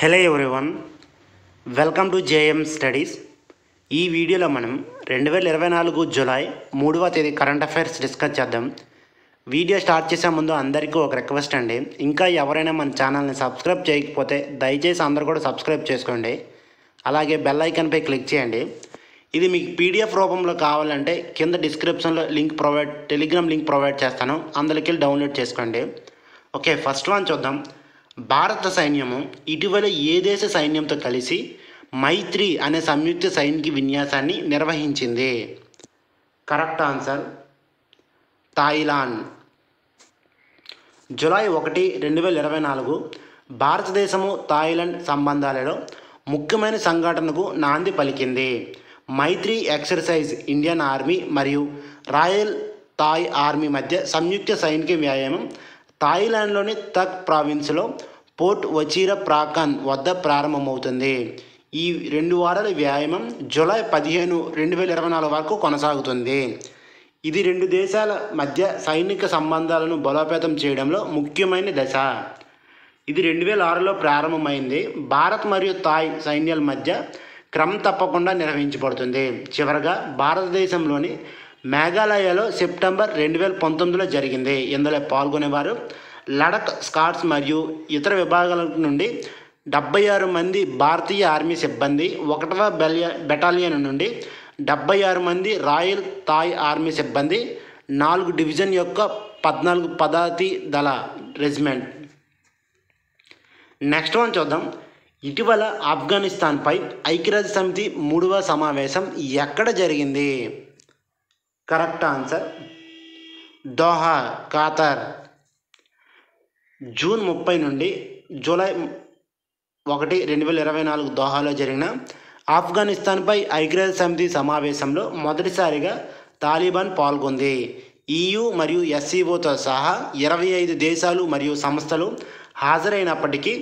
Hello everyone, welcome to JM studies. ఈ వీడియోలో మనం 2024 జూలై 3వ తేదీ కరెంట్ అఫైర్స్ డిస్కస్ చేద్దాం. వీడియో స్టార్ట్ చేసే ముందు అందరికీ ఒక రిక్వెస్ట్ అండి, ఇంకా ఎవరైనా మన ఛానల్ని సబ్స్క్రైబ్ చేయకపోతే దయచేసి అందరూ కూడా సబ్స్క్రైబ్ చేసుకోండి. అలాగే బెల్ ఐకాన్పై క్లిక్ చేయండి. ఇది మీకు పీడిఎఫ్ రూపంలో కావాలంటే కింద డిస్క్రిప్షన్లో టెలిగ్రామ్ లింక్ ప్రొవైడ్ చేస్తాను, అందులోకి వెళ్ళి డౌన్లోడ్ చేసుకోండి. ఓకే, ఫస్ట్ వన్ చూద్దాం. భారత సైన్యము ఇటీవల ఏ దేశ సైన్యంతో కలిసి మైత్రి అనే సంయుక్త సైనిక విన్యాసాన్ని నిర్వహించింది? Correct answer Thailand. జూలై 1, 2024 భారతదేశము థాయిలాండ్ సంబంధాలలో ముఖ్యమైన సంఘటనకు నాంది పలికింది. మైత్రి ఎక్సర్సైజ్ ఇండియన్ ఆర్మీ మరియు రాయల్ థాయ్ ఆర్మీ మధ్య సంయుక్త సైనిక వ్యాయామం థాయిలాండ్లోని తక్ ప్రావిన్స్లో పోర్ట్ వచీరా ప్రాకాన్ వద్ద ప్రారంభమవుతుంది. ఈ 2 వారాల వ్యాయామం జూలై 15, 2024 వరకు కొనసాగుతుంది. ఇది 2 దేశాల మధ్య సైనిక సంబంధాలను బలోపేతం చేయడంలో ముఖ్యమైన దశ. ఇది 2006లో ప్రారంభమైంది. భారత్ మరియు థాయ్ సైన్యాల మధ్య క్రమం తప్పకుండా నిర్వహించబడుతుంది. చివరగా భారతదేశంలోని మేఘాలయలో సెప్టెంబర్ 2019లో జరిగింది. ఇందులో పాల్గొనేవారు లడఖ్, స్కాట్స్ మరియు ఇతర విభాగాల నుండి 76 మంది భారతీయ ఆర్మీ సిబ్బంది, 1వ బెటాలియన్ నుండి 76 మంది రాయల్ థాయ్ ఆర్మీ సిబ్బంది, 4 డివిజన్ యొక్క 14 పదాతి దళ రెజిమెంట్. నెక్స్ట్ వన్ చూద్దాం. ఇటీవల ఆఫ్ఘనిస్తాన్పై ఐక్యరాజ్య సమితి 3వ సమావేశం ఎక్కడ జరిగింది? Correct answer Doha, Qatar. June 30 నుండి జూలై 1, 2024 దోహాలో జరిగిన ఆఫ్ఘనిస్తాన్పై ఐక్యరాజ్య సమితి సమావేశంలో మొదటిసారిగా తాలిబాన్ పాల్గొంది. EU మరియు SCOతో సహా 25 దేశాలు మరియు సంస్థలు హాజరైనప్పటికీ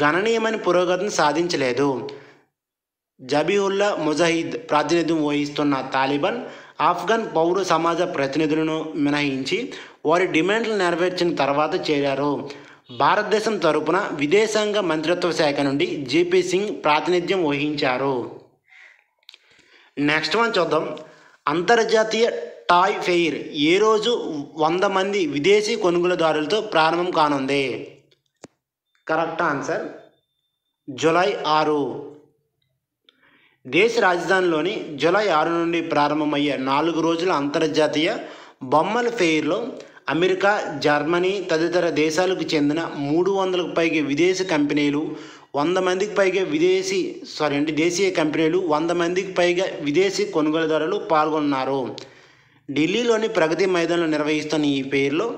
గణనీయమైన పురోగతిని సాధించలేదు. జబీహుల్లా ముజాహిద్ ప్రాతినిధ్యం వహిస్తున్న తాలిబాన్ ఆఫ్ఘన్ పౌర సమాజ ప్రతినిధులను మినహాయించి వారి డిమాండ్లు నెరవేర్చిన తర్వాత చేరారు. భారతదేశం తరపున విదేశాంగ మంత్రిత్వ శాఖ నుండి JP సింగ్ ప్రాతినిధ్యం వహించారు. నెక్స్ట్ వన్ చూద్దాం. అంతర్జాతీయ టాయ్ ఫెయిర్ ఏ రోజు 100 మంది విదేశీ కొనుగోలుదారులతో ప్రారంభం కానుంది? Correct answer July 6. దేశ రాజధానిలోని జూలై 6 నుండి ప్రారంభమయ్యే 4 రోజుల అంతర్జాతీయ బొమ్మల ఫెయిర్లో అమెరికా, జర్మనీ తదితర దేశాలకు చెందిన 300కు పైగా విదేశీ కంపెనీలు, 100 మందికి పైగా దేశీయ కంపెనీలు, 100 మందికి పైగా విదేశీ కొనుగోలుదారులు పాల్గొన్నారు. ఢిల్లీలోని ప్రగతి మైదానంలో నిర్వహిస్తున్న ఈ ఫెయిర్లో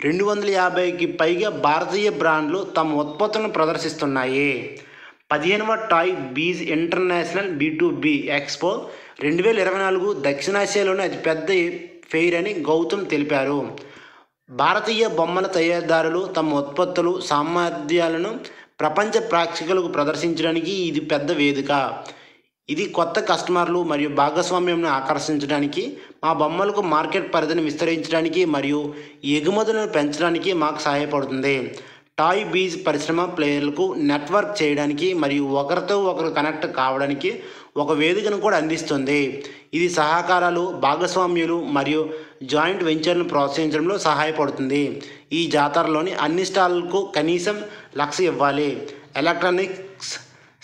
250కి పైగా భారతీయ బ్రాండ్లు తమ ఉత్పత్తులను ప్రదర్శిస్తున్నాయి. 15వ toy biz international B2B expo 2024 దక్షిణాసియాలోని అతిపెద్ద ఫెయిర్ అని గౌతమ్ తెలిపారు. భారతీయ బొమ్మల తయారీదారులు తమ ఉత్పత్తులు, సామర్థ్యాలను ప్రపంచ ప్రేక్షకులకు ప్రదర్శించడానికి ఇది పెద్ద వేదిక. ఇది కొత్త కస్టమర్లు మరియు భాగస్వామ్యంను ఆకర్షించడానికి, మా బొమ్మలకు మార్కెట్ పరిధిని విస్తరించడానికి మరియు ఎగుమతులను పెంచడానికి మాకు సహాయపడుతుంది. టాయ్ బీజ్ పరిశ్రమ ప్లేయర్లకు నెట్వర్క్ చేయడానికి మరియు ఒకరితో ఒకరు కనెక్ట్ కావడానికి ఒక వేదికను కూడా అందిస్తుంది. ఇది సహకారాలు, భాగస్వామ్యాలు మరియు జాయింట్ వెంచర్లను ప్రోత్సహించడంలో సహాయపడుతుంది. ఈ జాతరలోని అన్ని స్టాళ్లకు కనీసం 1,00,000 ఇవ్వాలి. Electronics,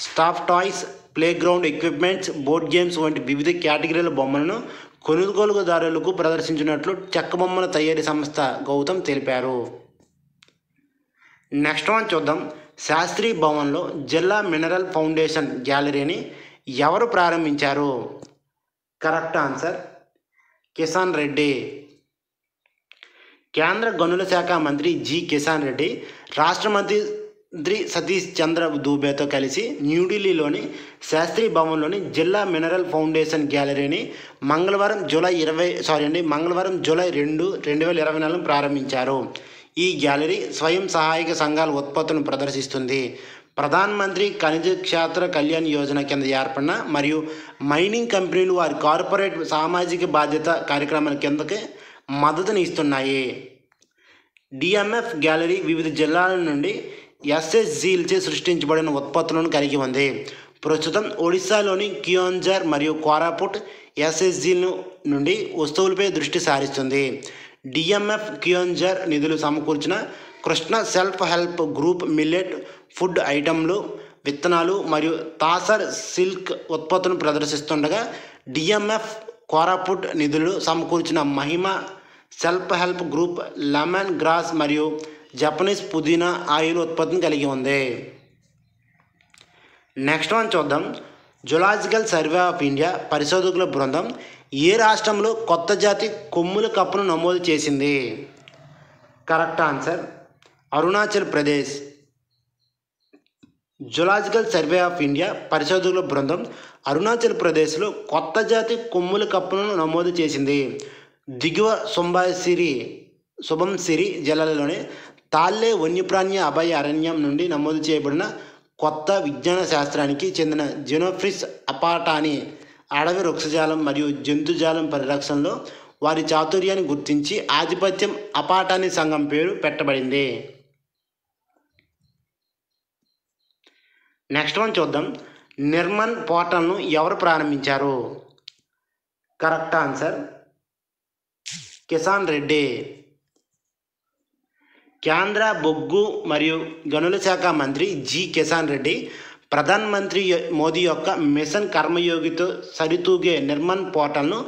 staff toys, playground equipments, board games వంటి వివిధ కేటగిరీల బొమ్మలను కొనుగోలుదారులకు ప్రదర్శించినట్లు చెక్క బొమ్మల తయారీ సంస్థ గౌతమ్ తెలిపారు. నెక్స్ట్ వన్ చూద్దాం. శాస్త్రీ భవన్లో జిల్లా మినరల్ ఫౌండేషన్ గ్యాలరీని ఎవరు ప్రారంభించారు? Correct answer Kishan Reddy. కేంద్ర గనుల శాఖ మంత్రి కిషన్ రెడ్డి రాష్ట్ర మంత్రి సతీష్ చంద్ర దూబేతో కలిసి న్యూఢిల్లీలోని శాస్త్రీ భవన్లోని జిల్లా మినరల్ ఫౌండేషన్ గ్యాలరీని మంగళవారం జూలై 2, 2024 ప్రారంభించారు. ఈ గ్యాలరీ స్వయం సహాయక సంఘాల ఉత్పత్తులను ప్రదర్శిస్తుంది. ప్రధానమంత్రి ఖనిజ క్షేత్ర కళ్యాణ్ యోజన కింద ఏర్పడిన మరియు మైనింగ్ కంపెనీలు వారి కార్పొరేట్ సామాజిక బాధ్యత కార్యక్రమాల కిందకి మద్దతుని ఇస్తున్నాయి. DMF గ్యాలరీ వివిధ జిల్లాల నుండి ఎస్ఎస్జీలచే సృష్టించబడిన ఉత్పత్తులను కలిగి ఉంది. ప్రస్తుతం ఒడిశాలోని కియోంఝర్ మరియు కోరాపుట్ ఎస్ఎస్జీల నుండి వస్తువులపై దృష్టి సారిస్తుంది. డిఎంఎఫ్ కియోంఝర్ నిధులు సమకూర్చిన Krishna self help group millet food ఐటెంలు, విత్తనాలు మరియు తాసర్ సిల్క్ ఉత్పత్తులను ప్రదర్శిస్తుండగా, డిఎంఎఫ్ కోరాపుట్ నిధులు సమకూర్చిన Mahima self help group lemon grass మరియు జపనీస్ పుదీనా ఆయిల్ ఉత్పత్తిని కలిగి ఉంది. నెక్స్ట్ వన్ చూద్దాం. జులాజికల్ సర్వే ఆఫ్ ఇండియా పరిశోధకుల బృందం ఏ రాష్ట్రంలో కొత్త జాతి కొమ్ముల కప్పును నమోదు చేసింది? Correct answer Arunachal Pradesh. Zoological survey of India పరిశోధకుల బృందం అరుణాచల్ ప్రదేశ్లో కొత్త జాతి కొమ్ముల కప్పును నమోదు చేసింది. దిగువ సుబంసిరి జిల్లాలోని తాల్లే వన్యప్రాణి అభయ అరణ్యం నుండి నమోదు చేయబడిన కొత్త విజ్ఞాన శాస్త్రానికి చెందిన జెనోఫిస్ అపాటాని అడవి వృక్షజాలం మరియు జంతుజాలం పరిరక్షణలో వారి చాతుర్యాన్ని గుర్తించి ఆధిపత్యం అపాటాని సంఘం పేరు పెట్టబడింది. నెక్స్ట్ వన్ చూద్దాం. నిర్మన్ పోర్టల్ను ఎవరు ప్రారంభించారు? Correct answer Kisan Reddy. కేంద్ర బొగ్గు మరియు గనుల శాఖ మంత్రి జి కిసాన్ రెడ్డి ప్రధానమంత్రి మోదీ యొక్క మిషన్ కర్మయోగితో సరితూగే నిర్మన్ పోర్టల్ను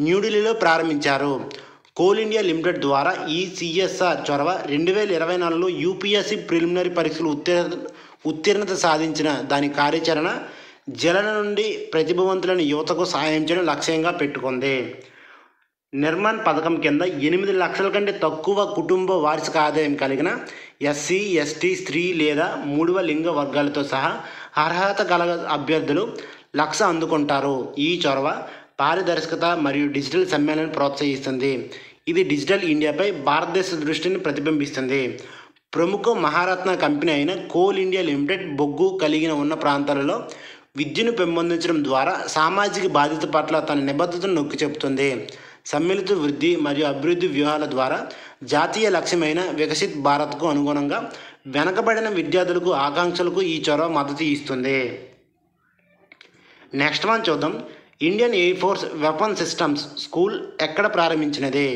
న్యూఢిల్లీలో ప్రారంభించారు. కోల్ ఇండియా లిమిటెడ్ ద్వారా ఈ సిఎస్ఆర్ చొరవ 2024లో యూపీఎస్సీ ప్రిలిమినరీ పరీక్షలు ఉత్తీర్ణత సాధించిన దాని కార్యాచరణ జలన నుండి ప్రతిభావంతులైన యువతకు సహాయం చేయడం లక్ష్యంగా పెట్టుకుంది. నిర్మాణ్ పథకం కింద 8 లక్షల కంటే తక్కువ కుటుంబ వార్షిక ఆదాయం కలిగిన ఎస్సీ, ఎస్టీ, స్త్రీ లేదా మూడవ లింగ వర్గాలతో సహా అర్హత గల అభ్యర్థులు లక్ష అందుకుంటారు. ఈ చొరవ పారదర్శకత మరియు డిజిటల్ సమ్మేళనం ప్రోత్సహిస్తుంది. ఇది డిజిటల్ ఇండియాపై భారతదేశ దృష్టిని ప్రతిబింబిస్తుంది. ప్రముఖ మహారత్న కంపెనీ అయిన కోల్ ఇండియా లిమిటెడ్ బొగ్గు కలిగిన ఉన్న ప్రాంతాలలో విద్యను పెంపొందించడం ద్వారా సామాజిక బాధ్యత పట్ల తన నిబద్ధతను నొక్కి చెబుతుంది. సమ్మిళిత వృద్ధి మరియు అభివృద్ధి వ్యూహాల ద్వారా జాతీయ లక్ష్యమైన వికసిత్ భారత్కు అనుగుణంగా వెనకబడిన విద్యార్థులకు ఆకాంక్షలకు ఈ చొరవ మద్దతు ఇస్తుంది. నెక్స్ట్ వన్ చూద్దాం. Indian air force weapon systems school ఎక్కడ ప్రారంభించినది?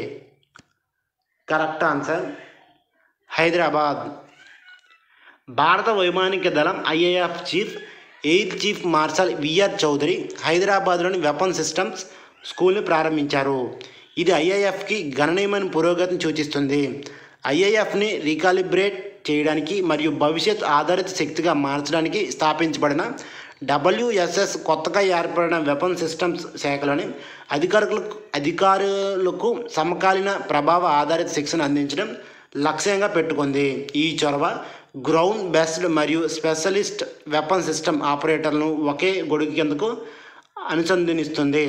Correct answer Hyderabad. భారత వైమానిక దళం IAF chief air chief marshal V R Chaudhari హైదరాబాద్లోని వెపన్ సిస్టమ్స్ స్కూల్ని ప్రారంభించారు. ఇది ఐఏఎఫ్కి గణనీయమైన పురోగతిని సూచిస్తుంది. ఐఏఎఫ్ని రీకాలిబ్రేట్ చేయడానికి మరియు భవిష్యత్ ఆధారిత శక్తిగా మార్చడానికి స్థాపించబడిన డబ్ల్యూఎస్ఎస్ కొత్తగా ఏర్పడిన వెపన్ సిస్టమ్స్ శాఖలోని అధికారులకు సమకాలీన ప్రభావ ఆధారిత శిక్షణ అందించడం లక్ష్యంగా పెట్టుకుంది. ఈ చొరవ గ్రౌండ్ బేస్డ్ మరియు స్పెషలిస్ట్ వెపన్ సిస్టమ్ ఆపరేటర్లను ఒకే గొడుగు కిందకు అనుసంధానిస్తుంది.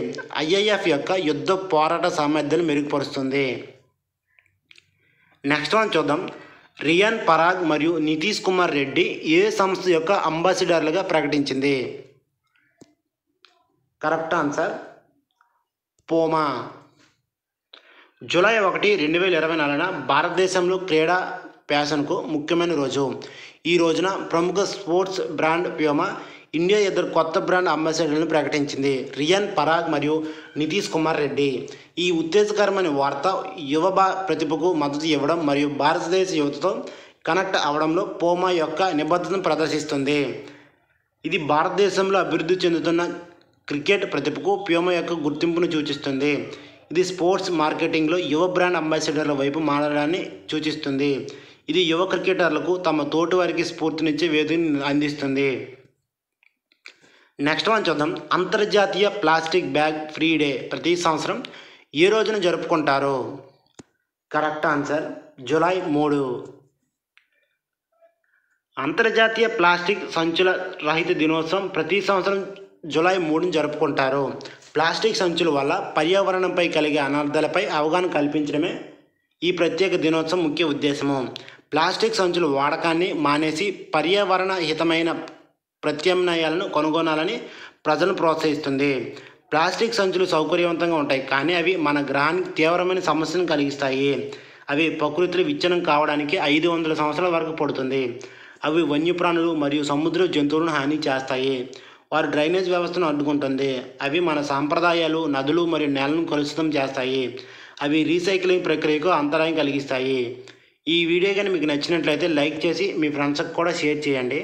ఐఏఎఫ్ యొక్క యుద్ధ పోరాట సామర్థ్యాన్ని మెరుగుపరుస్తుంది. నెక్స్ట్ వన్ చూద్దాం. రియాన్ పరాగ్ మరియు నితీష్ కుమార్ రెడ్డి ఏ సంస్థ యొక్క అంబాసిడర్లుగా ప్రకటించింది? Correct answer పోమా. జూలై 1, 2024 భారతదేశంలో క్రీడా ఫ్యాషన్కు ముఖ్యమైన రోజు. ఈ రోజున ప్రముఖ స్పోర్ట్స్ బ్రాండ్ ప్యూమా ఇండియా 2 కొత్త బ్రాండ్ అంబాసిడర్లను ప్రకటించింది, రియాన్ పరాగ్ మరియు నితీష్ కుమార్ రెడ్డి. ఈ ఉత్తేజకరమైన వార్త యువ ప్రతిభకు మద్దతు ఇవ్వడం మరియు భారతదేశ యువతతో కనెక్ట్ అవ్వడంలో పోమా యొక్క నిబద్ధతను ప్రదర్శిస్తుంది. ఇది భారతదేశంలో అభివృద్ధి చెందుతున్న క్రికెట్ ప్రతిభకు ప్యూమా యొక్క గుర్తింపును సూచిస్తుంది. ఇది స్పోర్ట్స్ మార్కెటింగ్లో యువ బ్రాండ్ అంబాసిడర్ల వైపు మారడాన్ని సూచిస్తుంది. ఇది యువ క్రికెటర్లకు తమ తోటి వారికి స్ఫూర్తినిచ్చే వేదికను అందిస్తుంది. నెక్స్ట్ వన్ చూద్దాం. అంతర్జాతీయ ప్లాస్టిక్ బ్యాగ్ ఫ్రీ డే ప్రతి సంవత్సరం ఏ రోజున జరుపుకుంటారు? Correct answer July 3. అంతర్జాతీయ ప్లాస్టిక్ సంచుల రహిత దినోత్సవం ప్రతి సంవత్సరం జూలై 3ని జరుపుకుంటారు. ప్లాస్టిక్ సంచుల వల్ల పర్యావరణంపై కలిగే అనర్థాలపై అవగాహన కల్పించడమే ఈ ప్రత్యేక దినోత్సవం ముఖ్య ఉద్దేశము. ప్లాస్టిక్ సంచుల వాడకాన్ని మానేసి పర్యావరణ హితమైన ప్రత్యామ్నాయాలను కనుగొనాలని ప్రజలను ప్రోత్సహిస్తుంది. ప్లాస్టిక్ సంచులు సౌకర్యవంతంగా ఉంటాయి, కానీ అవి మన గ్రహానికి తీవ్రమైన సమస్యను కలిగిస్తాయి. అవి ప్రకృతిలో విచ్ఛిన్నం కావడానికి 500 సంవత్సరాల వరకు పడుతుంది. అవి వన్యప్రాణులు మరియు సముద్ర జంతువులను హాని చేస్తాయి. వారు డ్రైనేజ్ వ్యవస్థను అడ్డుకుంటుంది. అవి మన సాంప్రదాయాలు, నదులు మరియు నేలను కలుషితం చేస్తాయి. అవి రీసైక్లింగ్ ప్రక్రియకు అంతరాయం కలిగిస్తాయి. ఈ వీడియో కానీ మీకు నచ్చినట్లయితే లైక్ చేసి మీ ఫ్రెండ్స్కి కూడా షేర్ చేయండి.